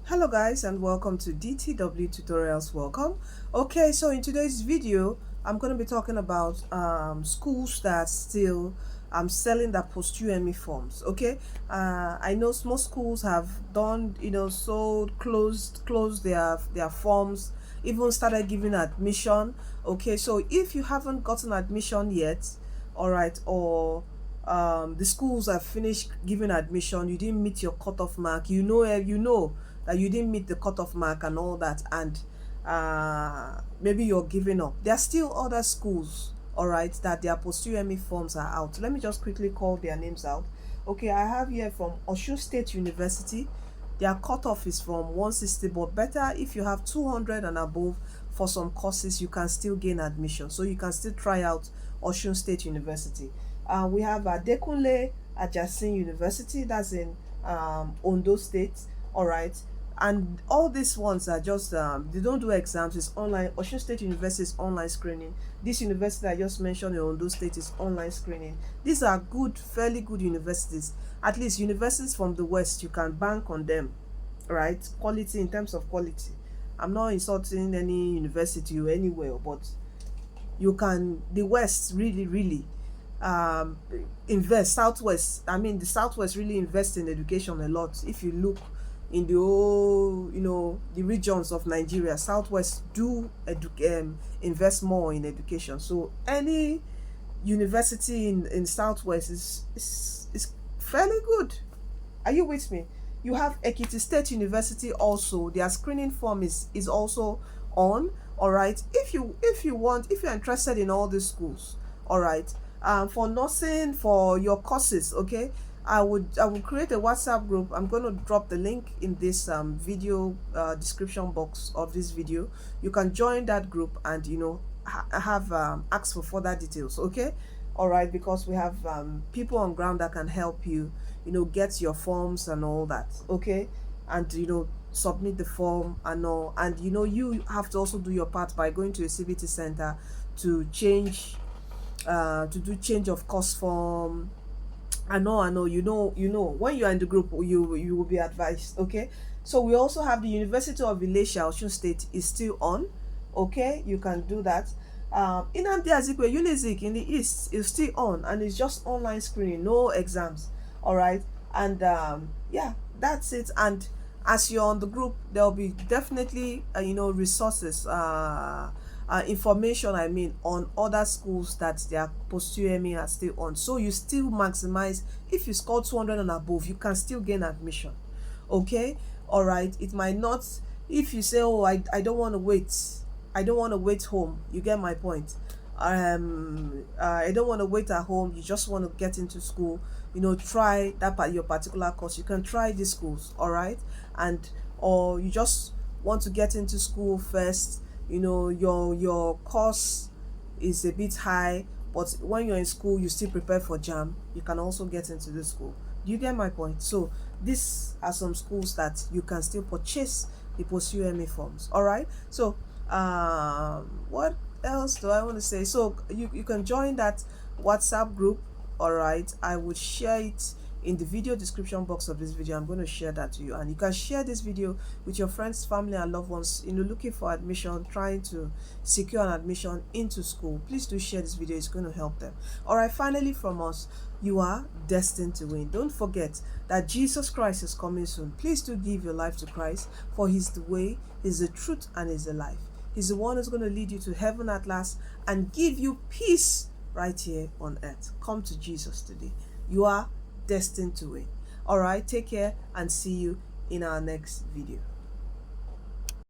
Hello guys, and welcome to DTW tutorials. Welcome. Okay, so in today's video I'm going to be talking about schools that still selling their post UME forms. Okay, I know most schools have done, sold, closed their forms, even started giving admission. Okay, so if you haven't gotten admission yet, all right, or the schools have finished giving admission, you didn't meet your cutoff mark, you know that you didn't meet the cutoff mark and all that, and maybe you're giving up. There are still other schools, all right, that their post UME forms are out. Let me just quickly call their names out. Okay, I have here from Osun State University. Their cutoff is from 160, but better if you have 200 and above for some courses, you can still gain admission. So you can still try out Osun State University. We have Adekunle Ajasin University, that's in Ondo State, all right. And all these ones are just they don't do exams, it's online. Osun State University is online screening. This university I just mentioned in Ondo State is online screening. These are good, fairly good universities. At least universities from the west, you can bank on them, right? Quality, in terms of quality, I'm not insulting any university or anywhere, but you can, the west really um invest. Southwest, I mean the southwest really invest in education a lot. If you look in the whole, the regions of Nigeria, southwest do invest more in education. So any university in southwest is fairly good. Are you with me? You have Ekiti State University also. Their screening form is also on. All right, if you're interested in all these schools, all right, for nursing, for your courses, okay, I would create a WhatsApp group. I'm going to drop the link in this video description box of this video. You can join that group and have ask for further details. Okay, all right, because we have people on ground that can help you, get your forms and all that. Okay, and submit the form and all, and you have to also do your part by going to a CBT center to change to do change of course form. I know, when you are in the group, you will be advised. Okay, so we also have the University of Ilesha, Osun State is still on. Okay, you can do that. Nnamdi Azikiwe Unizik in the east is still on, and it's just online screening, no exams. All right, and yeah, that's it. And as you're on the group, there'll be definitely resources, information, I mean, on other schools that their post UME are still on. So you still maximize. If you score 200 and above, you can still gain admission. Okay, all right. It might not, if you say, oh, I don't want to wait, I don't want to wait home, you get my point. I don't want to wait at home, you just want to get into school, try your particular course, you can try these schools, all right. And or you just want to get into school first, your course is a bit high, but when you're in school you still prepare for JAM, you can also get into the school. Do you get my point? So these are some schools that you can still purchase the post UME forms. All right, so what else do I want to say? So you can join that WhatsApp group. All right, I would share it in the video description box of this video. I'm going to share that to you, and you can share this video with your friends, family and loved ones, looking for admission, trying to secure an admission into school. Please do share this video, it's going to help them. All right, finally from us, you are destined to win. Don't forget that Jesus Christ is coming soon. Please do give your life to Christ, for he's the way, he's the truth, and he's the life. He's the one who's going to lead you to heaven at last and give you peace right here on earth. Come to Jesus today. You are destined to win. All right, take care and see you in our next video.